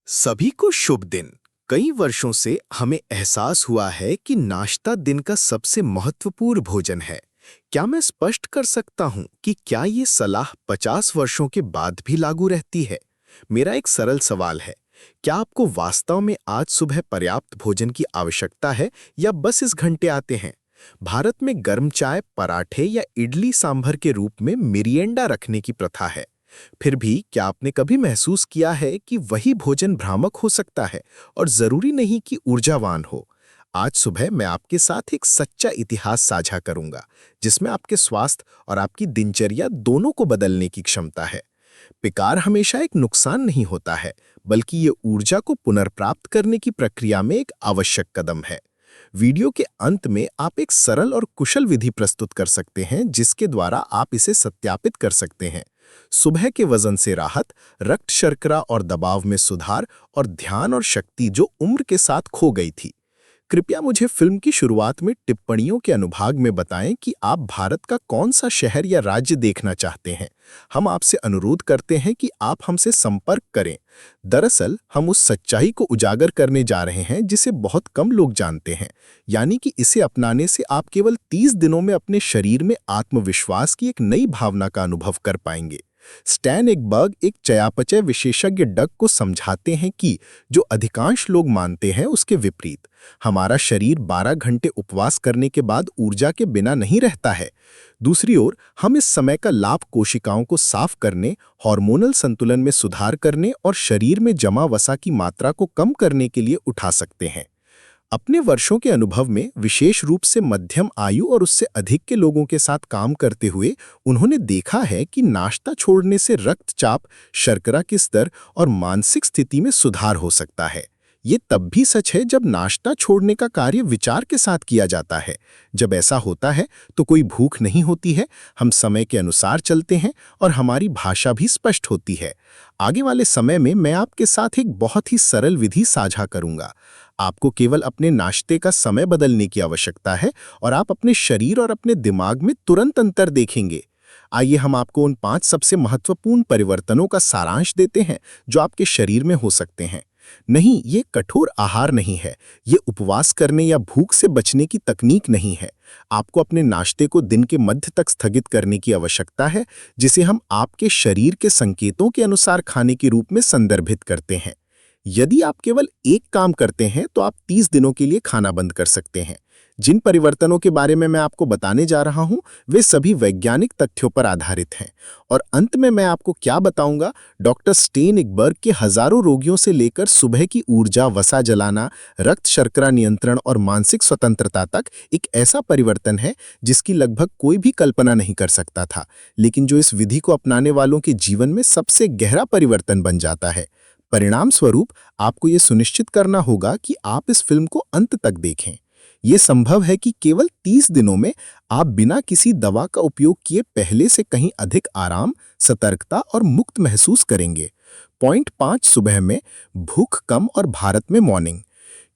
सभी को शुभ दिन। कई वर्षों से हमें एहसास हुआ है कि नाश्ता दिन का सबसे महत्वपूर्ण भोजन है। क्या मैं स्पष्ट कर सकता हूं कि क्या ये सलाह 50 वर्षों के बाद भी लागू रहती है? मेरा एक सरल सवाल है, क्या आपको वास्तव में आज सुबह पर्याप्त भोजन की आवश्यकता है या बस इस घंटे आते हैं? भारत में गर्म चाय, पराठे या इडली सांभर के रूप में मिरिएंडा रखने की प्रथा है। फिर भी क्या आपने कभी महसूस किया है कि वही भोजन भ्रामक हो सकता है और जरूरी नहीं कि ऊर्जावान हो? आज सुबह मैं आपके साथ एक सच्चा इतिहास साझा करूंगा, जिसमें आपके स्वास्थ्य और आपकी दिनचर्या दोनों को बदलने की क्षमता है। पिकार हमेशा एक नुकसान नहीं होता है, बल्कि ये ऊर्जा को पुनर्प्राप्त करने की प्रक्रिया में एक आवश्यक कदम है। वीडियो के अंत में आप एक सरल और कुशल विधि प्रस्तुत कर सकते हैं, जिसके द्वारा आप इसे सत्यापित कर सकते हैं। सुबह के वजन से राहत, रक्त शर्करा और दबाव में सुधार और ध्यान और शक्ति जो उम्र के साथ खो गई थी। कृपया मुझे फिल्म की शुरुआत में टिप्पणियों के अनुभाग में बताएं कि आप भारत का कौन सा शहर या राज्य देखना चाहते हैं। हम आपसे अनुरोध करते हैं कि आप हमसे संपर्क करें। दरअसल हम उस सच्चाई को उजागर करने जा रहे हैं जिसे बहुत कम लोग जानते हैं, यानी कि इसे अपनाने से आप केवल 30 दिनों में अपने शरीर में आत्मविश्वास की एक नई भावना का अनुभव कर पाएंगे। स्टैन एकबर्ग एक चयापचय विशेषज्ञ डग को समझाते हैं कि जो अधिकांश लोग मानते हैं उसके विपरीत, हमारा शरीर 12 घंटे उपवास करने के बाद ऊर्जा के बिना नहीं रहता है। दूसरी ओर, हम इस समय का लाभ कोशिकाओं को साफ करने, हार्मोनल संतुलन में सुधार करने और शरीर में जमा वसा की मात्रा को कम करने के लिए उठा सकते हैं। अपने वर्षों के अनुभव में, विशेष रूप से मध्यम आयु और उससे अधिक के लोगों के साथ काम करते हुए, उन्होंने देखा है कि नाश्ता छोड़ने से रक्तचाप, शर्करा के स्तर और मानसिक स्थिति में सुधार हो सकता है। ये तब भी सच है जब नाश्ता छोड़ने का कार्य विचार के साथ किया जाता है। जब ऐसा होता है तो कोई भूख नहीं होती है, हम समय के अनुसार चलते हैं और हमारी भाषा भी स्पष्ट होती है। आगे वाले समय में मैं आपके साथ एक बहुत ही सरल विधि साझा करूंगा। आपको केवल अपने नाश्ते का समय बदलने की आवश्यकता है और आप अपने शरीर और अपने दिमाग में तुरंत अंतर देखेंगे। आइए हम आपको उन 5 सबसे महत्वपूर्ण परिवर्तनों का सारांश देते हैं जो आपके शरीर में हो सकते हैं। नहीं, ये कठोर आहार नहीं है, ये उपवास करने या भूख से बचने की तकनीक नहीं है। आपको अपने नाश्ते को दिन के मध्य तक स्थगित करने की आवश्यकता है, जिसे हम आपके शरीर के संकेतों के अनुसार खाने के रूप में संदर्भित करते हैं। यदि आप केवल एक काम करते हैं तो आप 30 दिनों के लिए खाना बंद कर सकते हैं। जिन परिवर्तनों के बारे में मैं आपको बताने जा रहा हूं, वे सभी वैज्ञानिक तथ्यों पर आधारित हैं। और अंत में मैं आपको क्या बताऊंगा, डॉक्टर स्टेन एकबर्ग के हजारों रोगियों से लेकर सुबह की ऊर्जा, वसा जलाना, रक्त शर्करा नियंत्रण और मानसिक स्वतंत्रता तक एक ऐसा परिवर्तन है जिसकी लगभग कोई भी कल्पना नहीं कर सकता था, लेकिन जो इस विधि को अपनाने वालों के जीवन में सबसे गहरा परिवर्तन बन जाता है। परिणाम स्वरूप आपको ये सुनिश्चित करना होगा कि आप इस फिल्म को अंत तक देखें। ये संभव है कि केवल 30 दिनों में आप बिना किसी दवा का उपयोग किए पहले से कहीं अधिक आराम, सतर्कता और मुक्त महसूस करेंगे। पॉइंट 5, सुबह में भूख कम और भारत में मॉर्निंग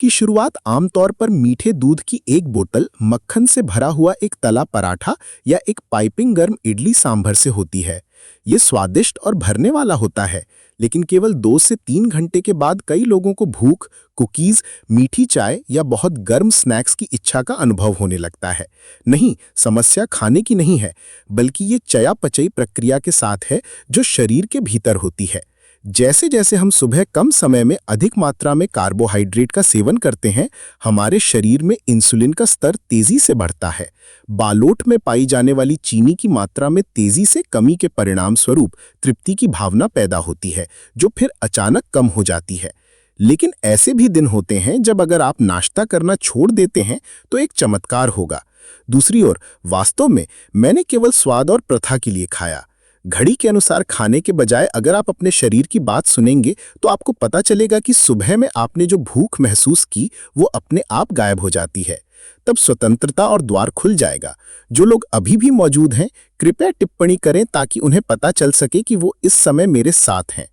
की शुरुआत आमतौर पर मीठे दूध की एक बोतल, मक्खन से भरा हुआ एक तला पराठा या एक पाइपिंग गर्म इडली सांभर से होती है। ये स्वादिष्ट और भरने वाला होता है, लेकिन केवल 2 से 3 घंटे के बाद कई लोगों को भूख, कुकीज, मीठी चाय या बहुत गर्म स्नैक्स की इच्छा का अनुभव होने लगता है। नहीं, समस्या खाने की नहीं है, बल्कि ये चयापचय प्रक्रिया के साथ है जो शरीर के भीतर होती है। जैसे जैसे हम सुबह कम समय में अधिक मात्रा में कार्बोहाइड्रेट का सेवन करते हैं, हमारे शरीर में इंसुलिन का स्तर तेजी से बढ़ता है। बालोट में पाई जाने वाली चीनी की मात्रा में तेजी से कमी के परिणाम स्वरूप तृप्ति की भावना पैदा होती है, जो फिर अचानक कम हो जाती है। लेकिन ऐसे भी दिन होते हैं जब अगर आप नाश्ता करना छोड़ देते हैं तो एक चमत्कार होगा। दूसरी ओर, वास्तव में मैंने केवल स्वाद और प्रथा के लिए खाया। घड़ी के अनुसार खाने के बजाय अगर आप अपने शरीर की बात सुनेंगे तो आपको पता चलेगा कि सुबह में आपने जो भूख महसूस की वो अपने आप गायब हो जाती है। तब स्वतंत्रता और द्वार खुल जाएगा। जो लोग अभी भी मौजूद हैं, कृपया टिप्पणी करें ताकि उन्हें पता चल सके कि वो इस समय मेरे साथ हैं।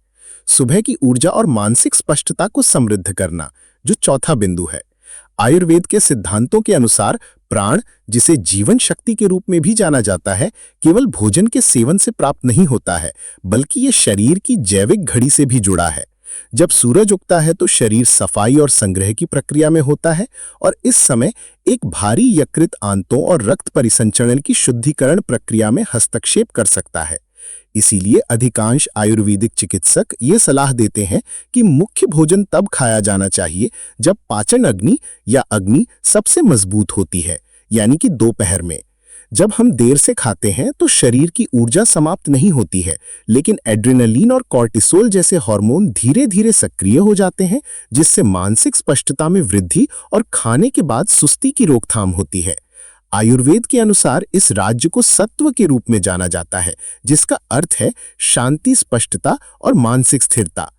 सुबह की ऊर्जा और मानसिक स्पष्टता को समृद्ध करना, जो चौथा बिंदु है। आयुर्वेद के सिद्धांतों के अनुसार प्राण, जिसे जीवन शक्ति के रूप में भी जाना जाता है, केवल भोजन के सेवन से प्राप्त नहीं होता है, बल्कि ये शरीर की जैविक घड़ी से भी जुड़ा है। जब सूरज उगता है तो शरीर सफाई और संग्रह की प्रक्रिया में होता है और इस समय एक भारी यकृत आंतों और रक्त परिसंचरण की शुद्धिकरण प्रक्रिया में हस्तक्षेप कर सकता है। इसीलिए अधिकांश आयुर्वेदिक चिकित्सक ये सलाह देते हैं कि मुख्य भोजन तब खाया जाना चाहिए जब पाचन अग्नि या अग्नि सबसे मजबूत होती है, यानी कि दोपहर में। जब हम देर से खाते हैं तो शरीर की ऊर्जा समाप्त नहीं होती है, लेकिन एड्रेनलिन और कॉर्टिसोल जैसे हार्मोन धीरे धीरे सक्रिय हो जाते हैं, जिससे मानसिक स्पष्टता में वृद्धि और खाने के बाद सुस्ती की रोकथाम होती है। आयुर्वेद के अनुसार इस राज्य को सत्व के रूप में जाना जाता है, जिसका अर्थ है शांति, स्पष्टता और मानसिक स्थिरता।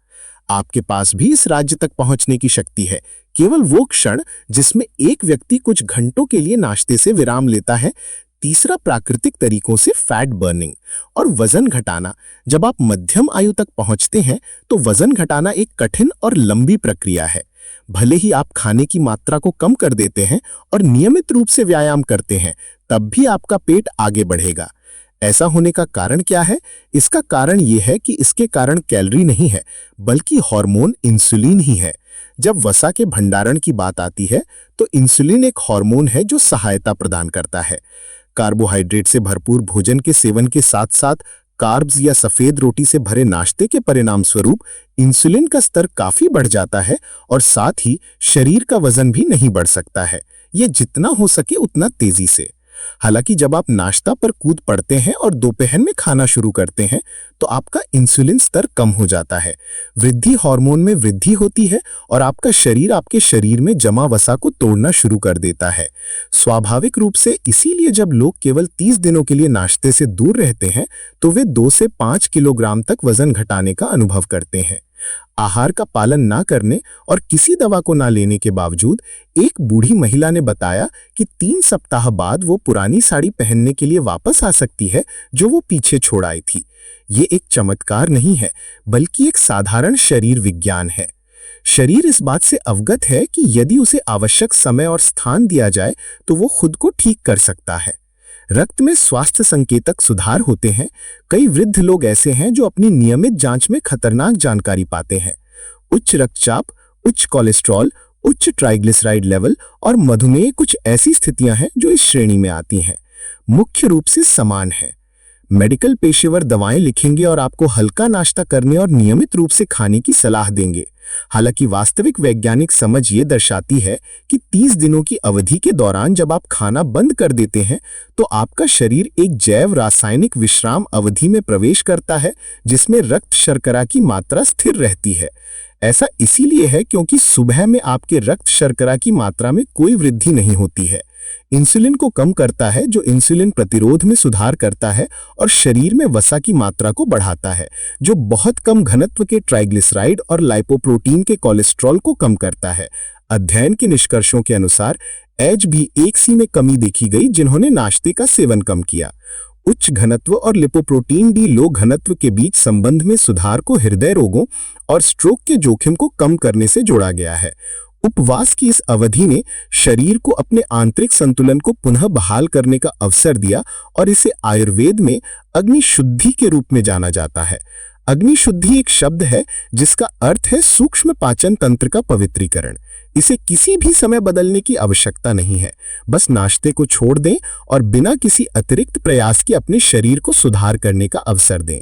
आपके पास भी इस राज्य तक पहुंचने की शक्ति है। केवल वो क्षण जिसमें एक व्यक्ति कुछ घंटों के लिए नाश्ते से विराम लेता है। तीसरा, प्राकृतिक तरीकों से फैट बर्निंग और वजन घटाना। जब आप मध्यम आयु तक पहुंचते हैं तो वजन घटाना एक कठिन और लंबी प्रक्रिया है। भले ही आप खाने की मात्रा को कम कर देते हैं और नियमित रूप से व्यायाम करते हैं, तब भी आपका पेट आगे बढ़ेगा। ऐसा होने का कारण क्या है? इसका कारण यह है कि इसके कारण कैलोरी नहीं है, बल्कि हार्मोन इंसुलिन ही है। जब वसा के भंडारण की बात आती है तो इंसुलिन एक हार्मोन है जो सहायता प्रदान करता है। कार्बोहाइड्रेट से भरपूर भोजन के सेवन के साथ साथ कार्ब्स या सफेद रोटी से भरे नाश्ते के परिणाम स्वरूप इंसुलिन का स्तर काफी बढ़ जाता है और साथ ही शरीर का वजन भी नहीं बढ़ सकता है, ये जितना हो सके उतना तेजी से। हालांकि जब आप नाश्ता पर कूद पड़ते हैं और दोपहर में खाना शुरू करते हैं तो आपका इंसुलिन स्तर कम हो जाता है, वृद्धि हार्मोन में वृद्धि होती है और आपका शरीर आपके शरीर में जमा वसा को तोड़ना शुरू कर देता है। स्वाभाविक रूप से इसीलिए जब लोग केवल 30 दिनों के लिए नाश्ते से दूर रहते हैं तो वे 2 से 5 किलोग्राम तक वजन घटाने का अनुभव करते हैं। आहार का पालन ना करने और किसी दवा को ना लेने के बावजूद एक बूढ़ी महिला ने बताया कि 3 सप्ताह बाद वो पुरानी साड़ी पहनने के लिए वापस आ सकती है जो वो पीछे छोड़ आई थी। ये एक चमत्कार नहीं है, बल्कि एक साधारण शरीर विज्ञान है। शरीर इस बात से अवगत है कि यदि उसे आवश्यक समय और स्थान दिया जाए तो वो खुद को ठीक कर सकता है। रक्त में स्वास्थ्य संकेतक सुधार होते हैं। कई वृद्ध लोग ऐसे हैं जो अपनी नियमित जांच में खतरनाक जानकारी पाते हैं। उच्च रक्तचाप, उच्च कोलेस्ट्रॉल, उच्च ट्राइग्लिसराइड लेवल और मधुमेह कुछ ऐसी स्थितियां हैं जो इस श्रेणी में आती हैं। मुख्य रूप से समान है। मेडिकल पेशेवर दवाएं लिखेंगे और आपको हल्का नाश्ता करने और नियमित रूप से खाने की सलाह देंगे। हालांकि वास्तविक वैज्ञानिक समझ ये दर्शाती है कि 30 दिनों की अवधि के दौरान जब आप खाना बंद कर देते हैं तो आपका शरीर एक जैव रासायनिक विश्राम अवधि में प्रवेश करता है, जिसमें रक्त शर्करा की मात्रा स्थिर रहती है। ऐसा इसीलिए है क्योंकि सुबह में आपके रक्त शर्करा की मात्रा में कोई वृद्धि नहीं होती है। इंसुलिन को कम करता है, जो इंसुलिन प्रतिरोध में सुधार करता है और शरीर में वसा की मात्रा को बढ़ाता है, जो बहुत कम घनत्व के ट्राइग्लिसराइड और लाइपोप्रोटीन के कोलेस्ट्रॉल को कम करता है। अध्ययन के निष्कर्षों के अनुसार HbA1c में कमी देखी गई जिन्होंने नाश्ते का सेवन कम किया। उच्च घनत्व और लिपोप्रोटीन डी लो घनत्व के बीच संबंध में सुधार को हृदय रोगों और स्ट्रोक के जोखिम को कम करने से जोड़ा गया है। उपवास की इस अवधि ने शरीर को अपने आंतरिक संतुलन को पुनः बहाल करने का अवसर दिया और इसे आयुर्वेद में अग्नि शुद्धि के रूप में जाना जाता है। अग्नि शुद्धि एक शब्द है जिसका अर्थ है सूक्ष्म पाचन तंत्र का पवित्रीकरण। इसे किसी भी समय बदलने की आवश्यकता नहीं है, बस नाश्ते को छोड़ दें और बिना किसी अतिरिक्त प्रयास के अपने शरीर को सुधार करने का अवसर दें।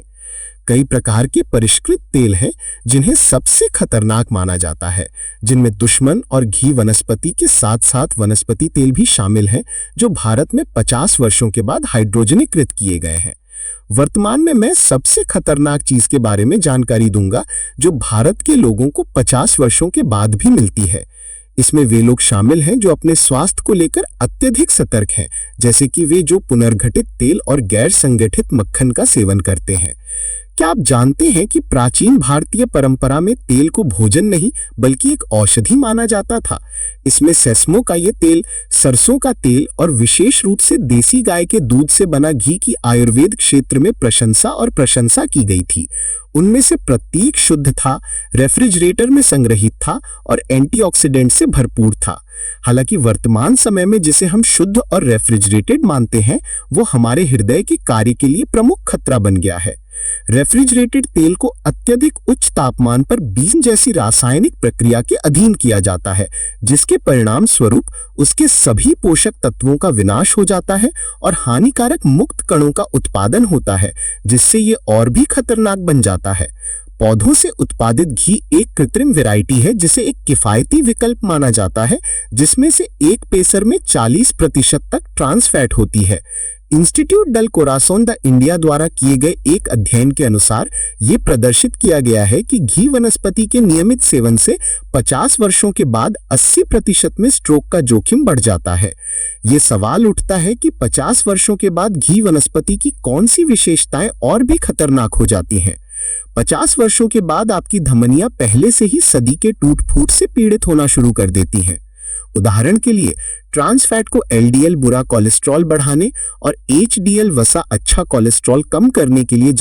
कई प्रकार के परिष्कृत तेल हैं जिन्हें सबसे खतरनाक माना जाता है, जिनमें दुश्मन और घी वनस्पति के साथ साथ वनस्पति तेल भी शामिल हैं, जो भारत में 50 वर्षों के बाद हाइड्रोजनीकृत किए गए हैं। वर्तमान में मैं सबसे खतरनाक चीज के बारे में जानकारी दूंगा जो भारत के लोगों को 50 वर्षों के बाद भी मिलती है। इसमें वे लोग शामिल हैं जो अपने स्वास्थ्य को लेकर अत्यधिक सतर्क हैं, जैसे कि वे जो पुनर्गठित तेल और गैर संगठित मक्खन का सेवन करते हैं। क्या आप जानते हैं कि प्राचीन भारतीय परंपरा में तेल को भोजन नहीं बल्कि एक औषधि माना जाता था? इसमें सेसमो का ये तेल, सरसों का तेल और विशेष रूप से देसी गाय के दूध से बना घी की आयुर्वेद क्षेत्र में प्रशंसा की गई थी। उनमें से प्रत्येक शुद्ध था, रेफ्रिजरेटर में संग्रहित था और एंटीऑक्सीडेंट से भरपूर था। हालांकि वर्तमान समय में जिसे हम शुद्ध और रेफ्रिजरेटेड मानते हैं, वो हमारे हृदय के कार्य के लिए प्रमुख खतरा बन गया है। रेफ्रिजरेटेड तेल को अत्यधिक उच्च तापमान पर बीज जैसी रासायनिक प्रक्रिया के अधीन किया जाता है, जिसके परिणाम स्वरूप उसके सभी पोषक तत्वों का विनाश हो जाता है और हानिकारक मुक्त कणों का उत्पादन होता है, जिससे ये और भी खतरनाक बन जाता है। पौधों से उत्पादित घी एक कृत्रिम वैरायटी है जिसे एक किफायती विकल्प माना जाता है, जिसमें से एक पेसर में 40% तक ट्रांस फैट होती है। इंस्टीट्यूट डेल कोरासोन द इंडिया द्वारा किए गए एक अध्ययन के अनुसार ये प्रदर्शित किया गया है कि घी वनस्पति के नियमित सेवन से 50 वर्षों के बाद 80% में स्ट्रोक का जोखिम बढ़ जाता है। ये सवाल उठता है कि 50 वर्षों के बाद घी वनस्पति की कौन सी विशेषताएं और भी खतरनाक हो जाती हैं। 50 वर्षों के बाद आपकी धमनियां पहले से ही सदी के टूट-फूट से पीड़ित होना शुरू कर देती हैं। उदाहरण के लिए ट्रांस फैट को एलडीएल बुरा कोलेस्ट्रॉल बढ़ाने और एचडीएल वसा अच्छा कोलेस्ट्रॉल कम करने के लिए